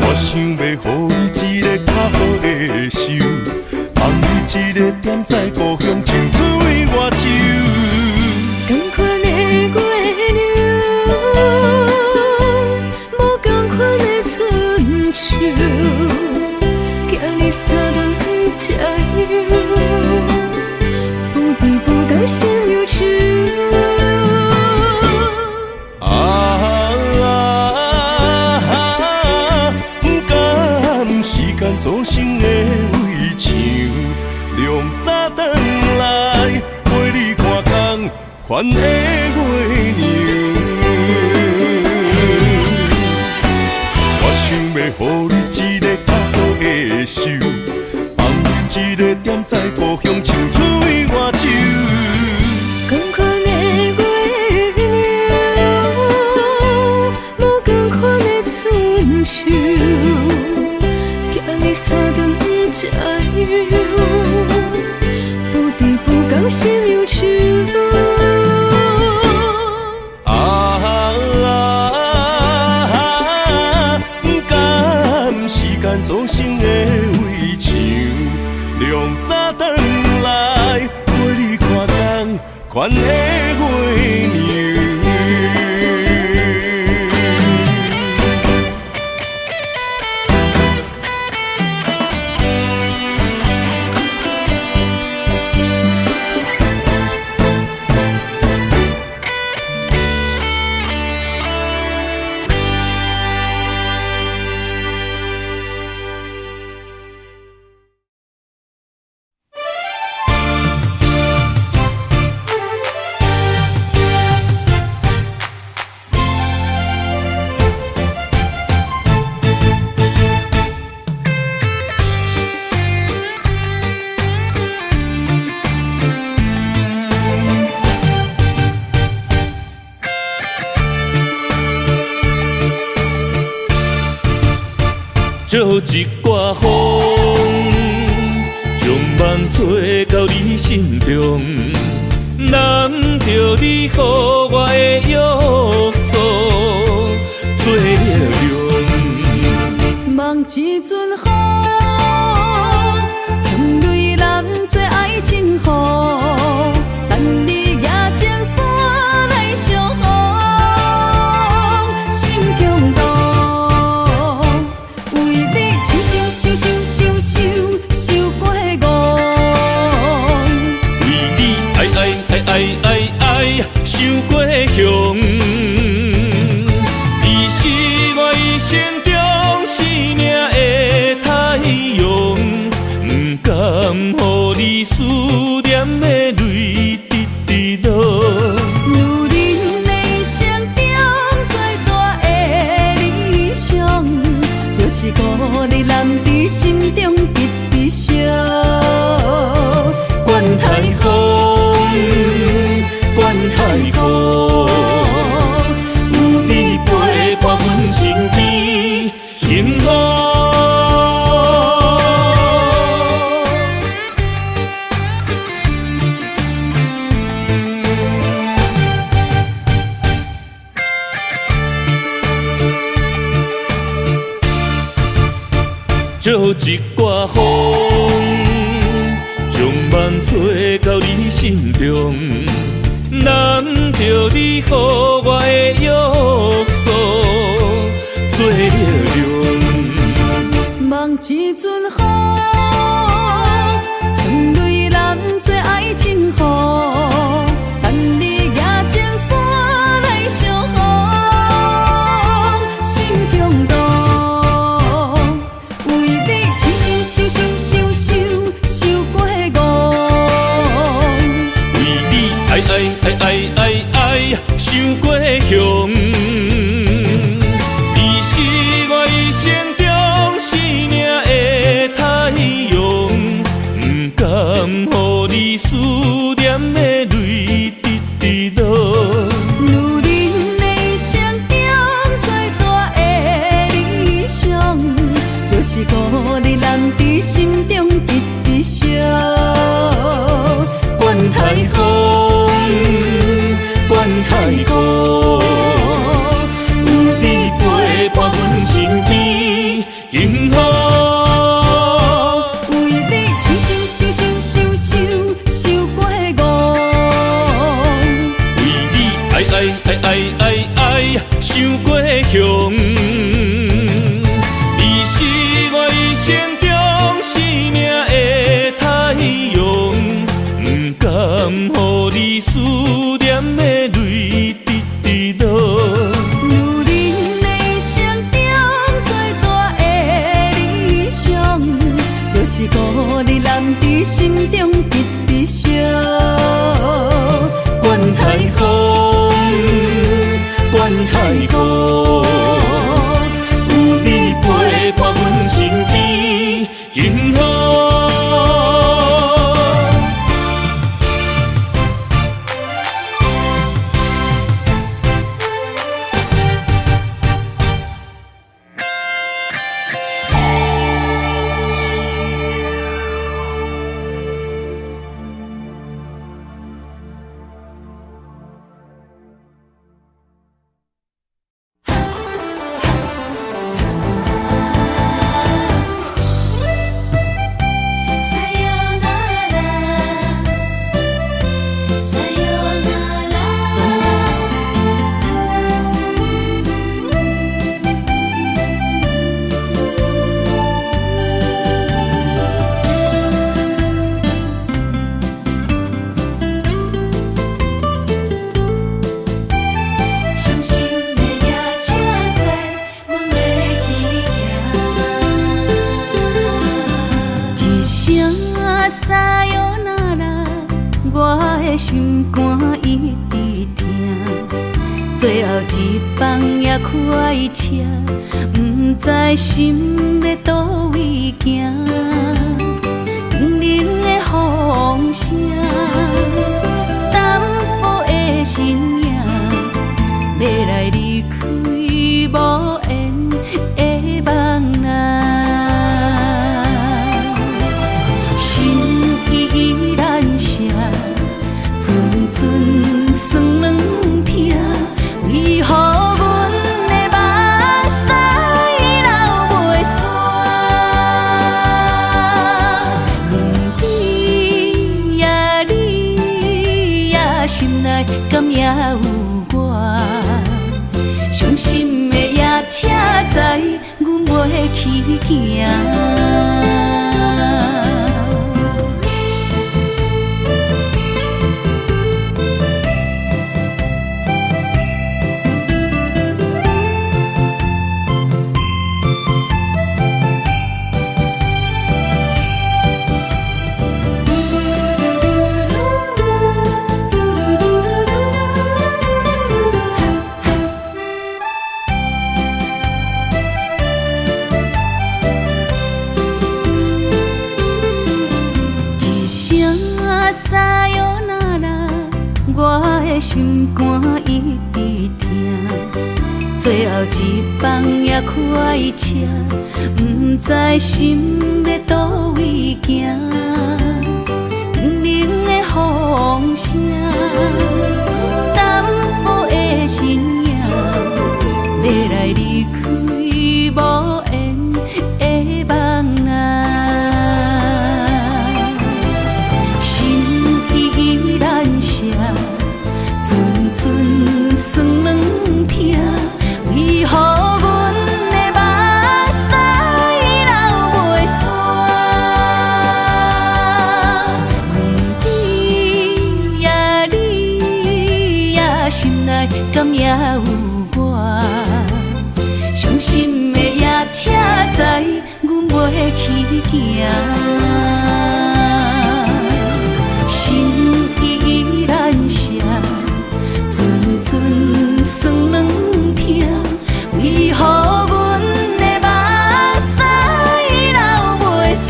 我想要予你一个较好的手，放你一个踮在故乡青水外洲。同款的月亮，无同款的春秋，惊你三顿吃药，不对不讲心忧愁。做成的围墙，亮早转来陪你看工款的月娘。我想要予你一个较好的手，放你一个踮在故乡青水外洲。同款的月亮，无同款的春秋。你三顿吃药，不对不讲心忧愁。甘时间做成的围墙，亮早转来陪你看工款的月娘。借一挂风，将梦吹到你心中，揽着你予我的约束，做了量。望一阵风，将泪染做爱情雨，等你举前山来相逢，心中动。受过戆，为你爱，受过凶。你是我一生中生命的太阳，不甘予你思念的泪直直落。如恁的一生中最大的理想，就是孤日揽伫心中直直烧。管太风，管太风，有你陪伴阮身边，幸福。借一挂风，将梦吹到你心中，揽着你予我约束做了龙。望一阵雨，春泪染做爱情雨，等你夜情山来相逢，心中动，为你受过戆，为你爱受过凶，你是我一生中生命的太阳，不甘予你思念的泪直直落。女人的生中最大的理想，就是孤日男伫心中直直烧。管太风，管太雨，有你陪伴阮身边，幸福。为你受过戆，为你爱受过凶，你是我一生中生命的太阳，不甘予你思念的泪直直落。女人的生中最大的理想，就是孤日男伫心中直直烧。管太风，管太雨，有你陪伴阮身边，幸福。心肝一直疼，最后一放也开车，不知心要倒位行。冷冷的风声，淡薄的身影，要来离开无缘的梦啊，心依然舍。阵阵酸软疼，为何阮的目屎流袂煞？不知呀你呀心内敢也有我？伤心的夜车载，阮袂去行。心肝一直疼，最后一放也开车，不知心要倒位行。冷冷的风声，淡薄的身影，要来离开无缘的梦啊，心依然舍。阵阵酸软行，心依然舍，阵阵酸软痛，为何阮的目屎流袂煞？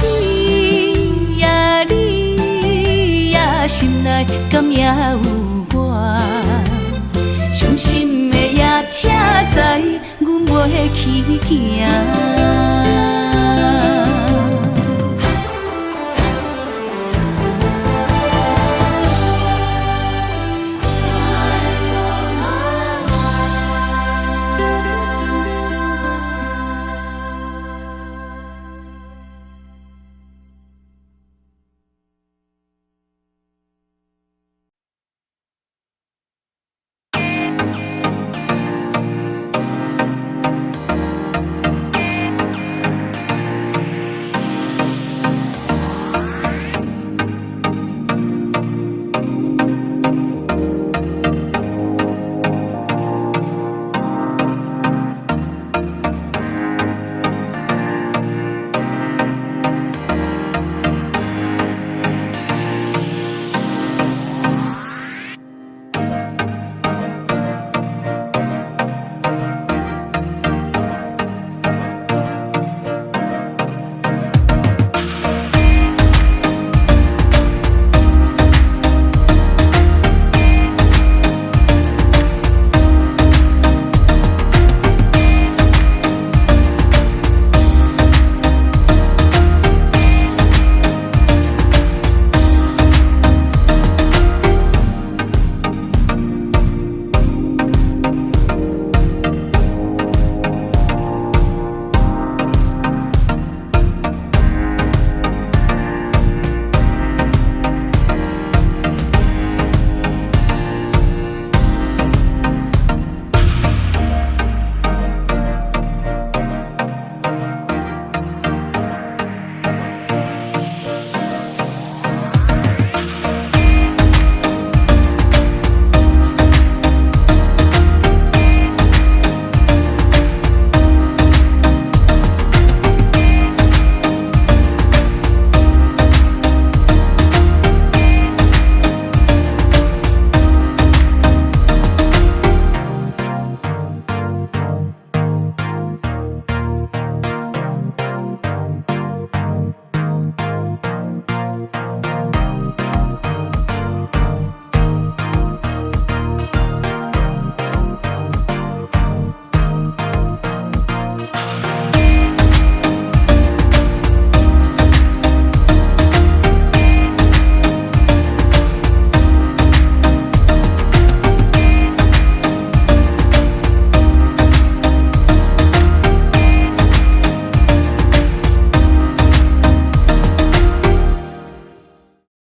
你呀你呀，心内敢也有我？伤心的夜车载阮袂去行。